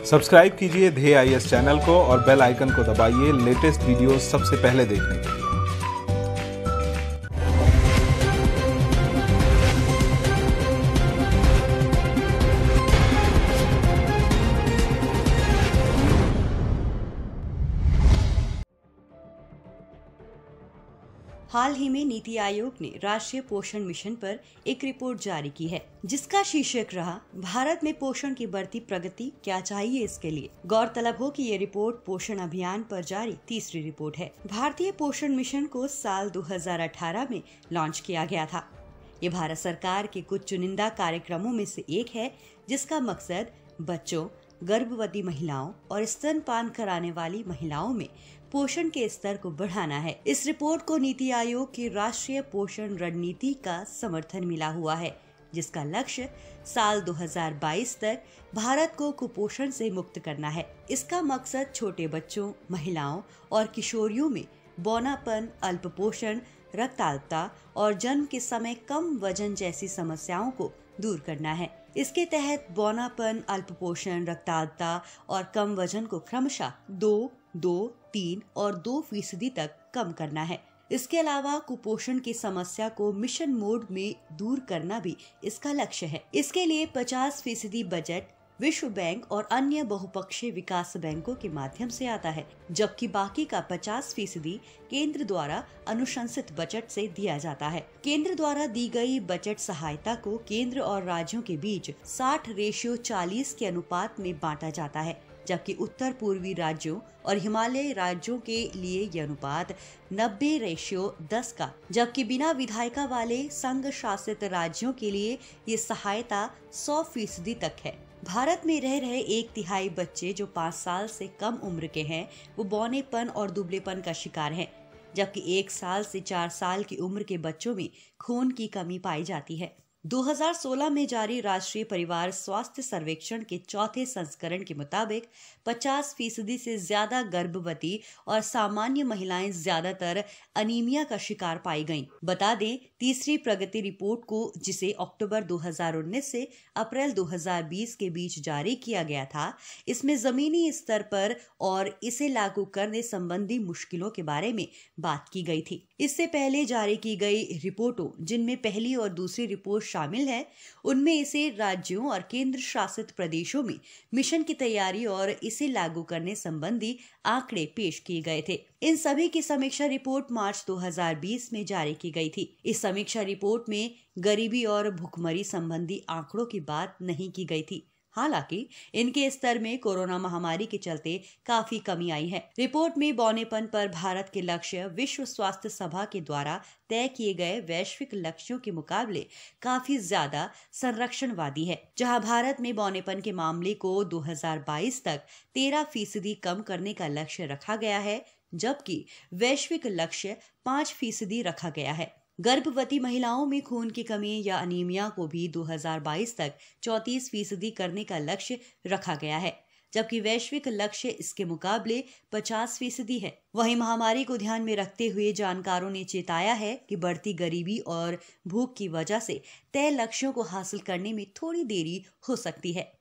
Subscribe कीजिए ध्येय IAS channel को और बेल आइकन को दबाइए लेटेस्ट वीडियो सबसे पहले देखने के लिए। हाल ही में नीति आयोग ने राष्ट्रीय पोषण मिशन पर एक रिपोर्ट जारी की है, जिसका शीर्षक रहा भारत में पोषण की बढ़ती प्रगति, क्या चाहिए इसके लिए। गौरतलब हो कि ये रिपोर्ट पोषण अभियान पर जारी तीसरी रिपोर्ट है। भारतीय पोषण मिशन को साल 2018 में लॉन्च किया गया था। ये भारत सरकार के कुछ चुनिंदा कार्यक्रमों में से एक है, जिसका मकसद बच्चों, गर्भवती महिलाओं और स्तनपान कराने वाली महिलाओं में पोषण के स्तर को बढ़ाना है। इस रिपोर्ट को नीति आयोग की राष्ट्रीय पोषण रणनीति का समर्थन मिला हुआ है, जिसका लक्ष्य साल 2022 तक भारत को कुपोषण से मुक्त करना है। इसका मकसद छोटे बच्चों, महिलाओं और किशोरियों में बौनापन, अल्पपोषण, रक्ताल्पता और जन्म के समय कम वजन जैसी समस्याओं को दूर करना है। इसके तहत बौनापन, अल्पपोषण, रक्ताल्पता और कम वजन को क्रमशः 2, 3 और 2% तक कम करना है। इसके अलावा कुपोषण की समस्या को मिशन मोड में दूर करना भी इसका लक्ष्य है। इसके लिए 50% बजट विश्व बैंक और अन्य बहुपक्षीय विकास बैंकों के माध्यम से आता है, जबकि बाकी का 50% केंद्र द्वारा अनुशंसित बजट से दिया जाता है। केंद्र द्वारा दी गई बजट सहायता को केंद्र और राज्यों के बीच 60:40 के अनुपात में बांटा जाता है, जबकि उत्तर पूर्वी राज्यों और हिमालय राज्यों के लिए यह अनुपात 90:10 का, जबकि बिना विधायिका वाले संघ शासित राज्यों के लिए ये सहायता 100% तक है। भारत में रह रहे 1/3 बच्चे जो 5 साल से कम उम्र के हैं, वो बौनेपन और दुबलेपन का शिकार हैं, जबकि 1 साल से 4 साल की उम्र के बच्चों में खून की कमी पाई जाती है। 2016 में जारी राष्ट्रीय परिवार स्वास्थ्य सर्वेक्षण के चौथे संस्करण के मुताबिक 50% से ज्यादा गर्भवती और सामान्य महिलाएं ज्यादातर अनीमिया का शिकार पाई गईं। बता दें, तीसरी प्रगति रिपोर्ट को, जिसे अक्टूबर 2019 से अप्रैल 2020 के बीच जारी किया गया था, इसमें जमीनी स्तर पर और इसे लागू करने संबंधी मुश्किलों के बारे में बात की गई थी। इससे पहले जारी की गई रिपोर्टों, जिनमें पहली और दूसरी रिपोर्ट शामिल है, उनमें इसे राज्यों और केंद्र शासित प्रदेशों में मिशन की तैयारी और इसे लागू करने संबंधी आंकड़े पेश किए गए थे। इन सभी की समीक्षा रिपोर्ट मार्च 2020 में जारी की गई थी। इस समीक्षा रिपोर्ट में गरीबी और भुखमरी संबंधी आंकड़ों की बात नहीं की गई थी। हालांकि इनके स्तर में कोरोना महामारी के चलते काफी कमी आई है। रिपोर्ट में बौनेपन पर भारत के लक्ष्य विश्व स्वास्थ्य सभा के द्वारा तय किए गए वैश्विक लक्ष्यों के मुकाबले काफी ज्यादा संरक्षणवादी है, जहां भारत में बौनेपन के मामले को 2022 तक 13% कम करने का लक्ष्य रखा गया है, जबकि वैश्विक लक्ष्य 5% रखा गया है। गर्भवती महिलाओं में खून की कमी या अनीमिया को भी 2022 तक 34% करने का लक्ष्य रखा गया है, जबकि वैश्विक लक्ष्य इसके मुकाबले 50% है। वहीं महामारी को ध्यान में रखते हुए जानकारों ने चेताया है कि बढ़ती गरीबी और भूख की वजह से तय लक्ष्यों को हासिल करने में थोड़ी देरी हो सकती है।